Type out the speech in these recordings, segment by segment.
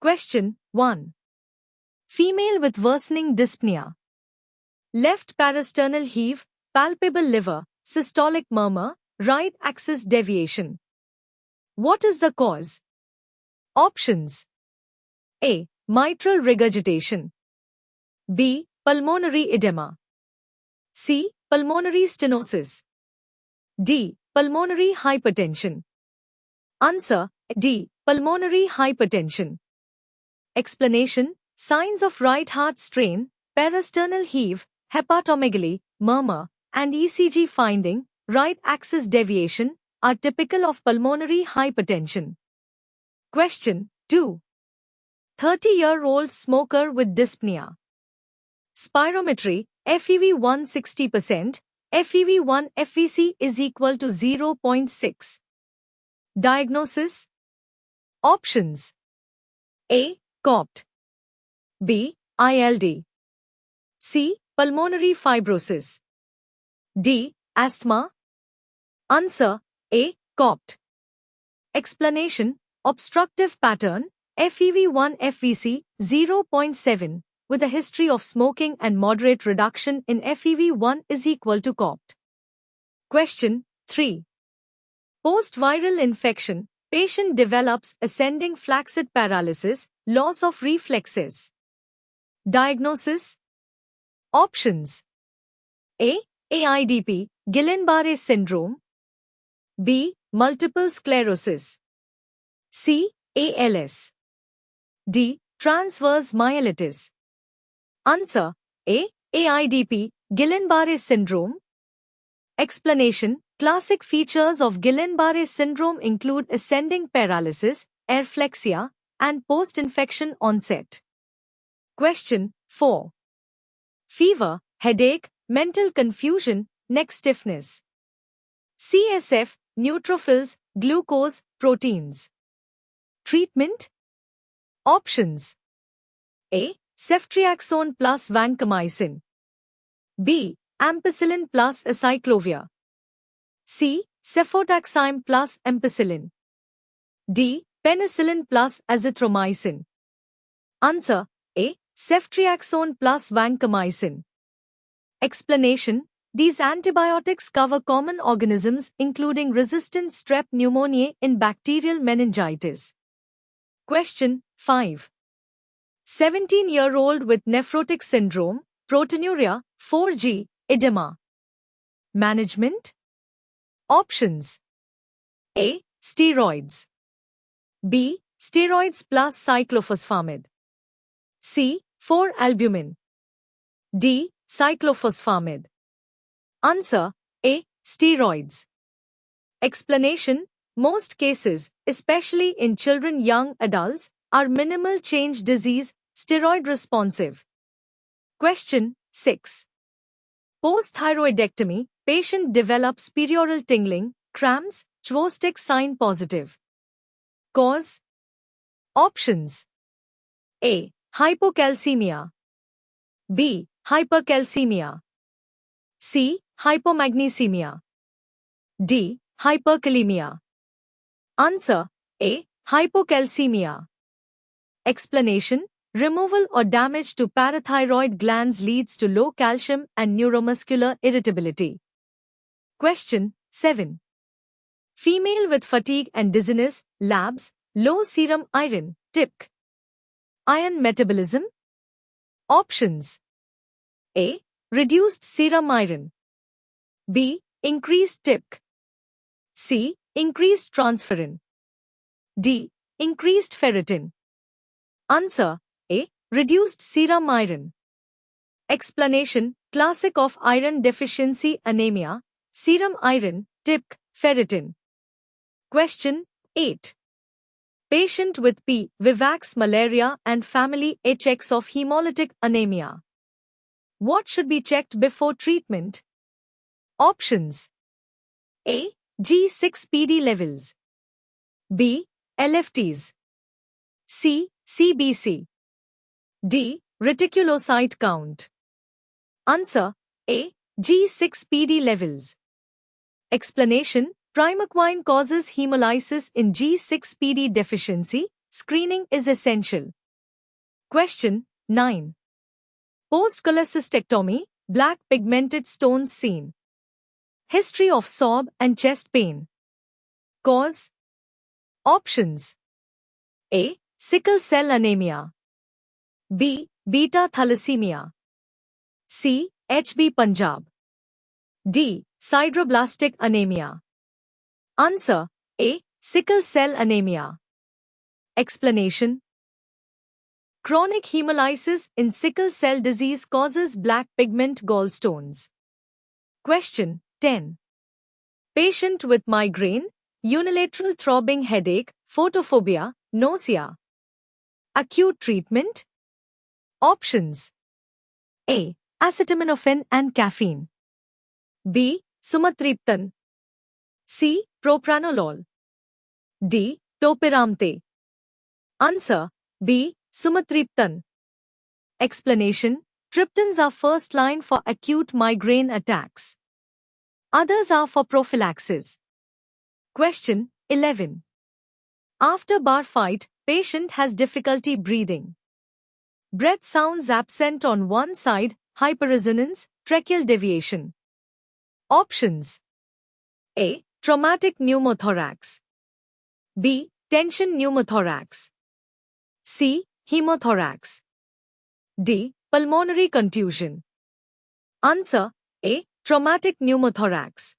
Question 1. Female with worsening dyspnea. Left parasternal heave, palpable liver, systolic murmur, right axis deviation. What is the cause? Options. A. Mitral regurgitation. B. Pulmonary edema. C. Pulmonary stenosis. D. Pulmonary hypertension. Answer. D. Pulmonary hypertension. Explanation. Signs of right heart strain, parasternal heave, hepatomegaly, murmur, and ECG finding, right axis deviation, are typical of pulmonary hypertension. Question 2. 30-year-old smoker with dyspnea. Spirometry, FEV1 60%, FEV1 FVC is equal to 0.6. Diagnosis. Options. A. COPD. B. ILD. C. Pulmonary fibrosis. D. Asthma. Answer. A. COPD. Explanation. Obstructive pattern, FEV1 FVC 0.7, with a history of smoking and moderate reduction in FEV1 is equal to COPD. Question 3. Post-viral infection, patient develops ascending flaccid paralysis, loss of reflexes. Diagnosis. Options. A. AIDP, Guillain-Barré syndrome. B. Multiple sclerosis. C. ALS. D. Transverse myelitis. Answer. A. AIDP, Guillain-Barré syndrome. Explanation. Classic features of Guillain-Barré syndrome include ascending paralysis, airflexia, and post-infection onset. Question 4. Fever, headache, mental confusion, neck stiffness. CSF, neutrophils, glucose, proteins. Treatment. Options. A. Ceftriaxone plus vancomycin. B. Ampicillin plus acyclovir. C. Cefotaxime plus ampicillin. D. Penicillin plus azithromycin. Answer. A. Ceftriaxone plus vancomycin. Explanation. These antibiotics cover common organisms including resistant strep pneumoniae in bacterial meningitis. Question 5. 17-year-old with nephrotic syndrome, proteinuria, 4G, edema. Management. Options. A. Steroids. B. Steroids plus cyclophosphamide. C. 4-albumin. D. Cyclophosphamide. Answer. A. Steroids. Explanation. Most cases, especially in children young adults, are minimal change disease, steroid responsive. Question 6. Post-thyroidectomy, patient develops perioral tingling, cramps, Chvostek sign positive. Cause. Options. A. Hypocalcemia. B. Hypercalcemia. C. Hypomagnesemia. D. Hyperkalemia. Answer. A. Hypocalcemia. Explanation. Removal or damage to parathyroid glands leads to low calcium and neuromuscular irritability. Question 7. Female with fatigue and dizziness, labs, low serum iron, TIPC. Iron metabolism. Options. A. Reduced serum iron. B. Increased TIPC. C. Increased transferrin. D. Increased ferritin. Answer. A. Reduced serum iron. Explanation. Classic of iron deficiency anemia, serum iron, TIPC, ferritin. Question 8. Patient with P. vivax malaria and family HX of hemolytic anemia. What should be checked before treatment? Options. A. G6PD levels. B. LFTs. C. CBC. D. Reticulocyte count. Answer. A. G6PD levels. Explanation. Primaquine causes hemolysis in G6PD deficiency, screening is essential. Question 9. Post-cholecystectomy, black pigmented stones seen. History of sob and chest pain. Cause. Options. A. Sickle cell anemia. B. Beta thalassemia. C. HB Punjab. D. Sideroblastic anemia. Answer. A. Sickle cell anemia. Explanation. Chronic hemolysis in sickle cell disease causes black pigment gallstones. Question 10. Patient with migraine, unilateral throbbing headache, photophobia, nausea. Acute treatment. Options. A. Acetaminophen and caffeine. B. Sumatriptan. C. Propranolol. D. Topiramate. Answer. B. Sumatriptan. Explanation. Triptans are first line for acute migraine attacks. Others are for prophylaxis. Question 11. After bar fight, patient has difficulty breathing. Breath sounds absent on one side, hyperresonance, tracheal deviation. Options. A. Traumatic pneumothorax. B. Tension pneumothorax. C. Hemothorax. D. Pulmonary contusion. Answer. A. Traumatic pneumothorax.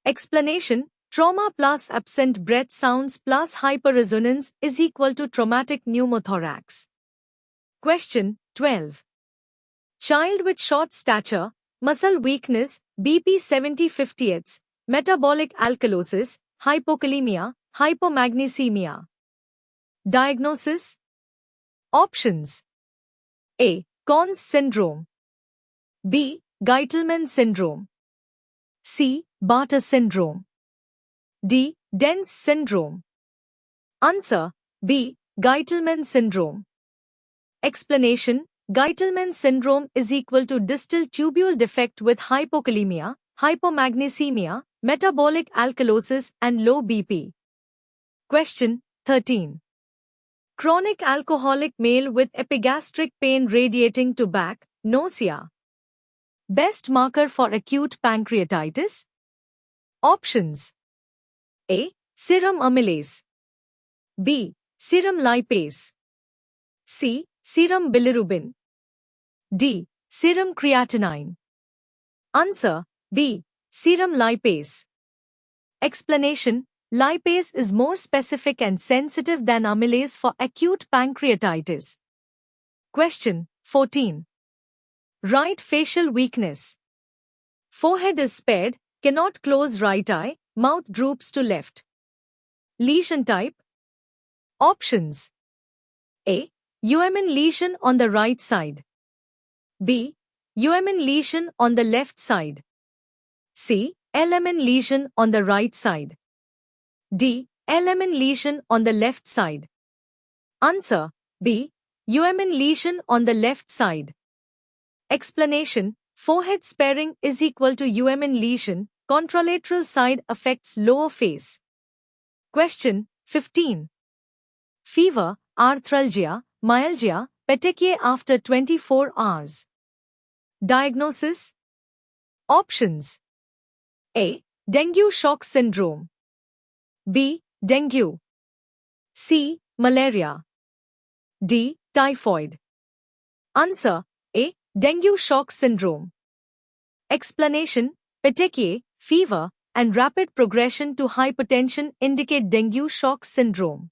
Explanation. Trauma plus absent breath sounds plus hyperresonance is equal to traumatic pneumothorax. Question 12. Child with short stature, muscle weakness, BP 70/50ths, metabolic alkalosis, hypokalemia, hypomagnesemia. Diagnosis. Options. A. Conn's syndrome. B. Geitelman syndrome. C. Bartter syndrome. D. Dense syndrome. Answer. B. Geitelman syndrome. Explanation. Geitelman syndrome is equal to distal tubule defect with hypokalemia, hypomagnesemia, metabolic alkalosis and low BP. Question 13. Chronic alcoholic male with epigastric pain radiating to back, nausea. Best marker for acute pancreatitis? Options. A. Serum amylase. B. Serum lipase. C. Serum bilirubin. D. Serum creatinine. Answer. B. Serum lipase. Explanation. Lipase is more specific and sensitive than amylase for acute pancreatitis. Question 14. Right facial weakness. Forehead is spared, cannot close right eye, mouth droops to left. Lesion type. Options. A. UMN lesion on the right side. B. UMN lesion on the left side. C. LMN lesion on the right side. D. LMN lesion on the left side. Answer. B. UMN lesion on the left side. Explanation. Forehead sparing is equal to UMN lesion, contralateral side affects lower face. Question 15. Fever, arthralgia, myalgia, petechiae after 24 hours. Diagnosis. Options. A. Dengue shock syndrome. B. Dengue. C. Malaria. D. Typhoid. Answer. A. Dengue shock syndrome. Explanation. Petechiae, fever, and rapid progression to hypertension indicate dengue shock syndrome.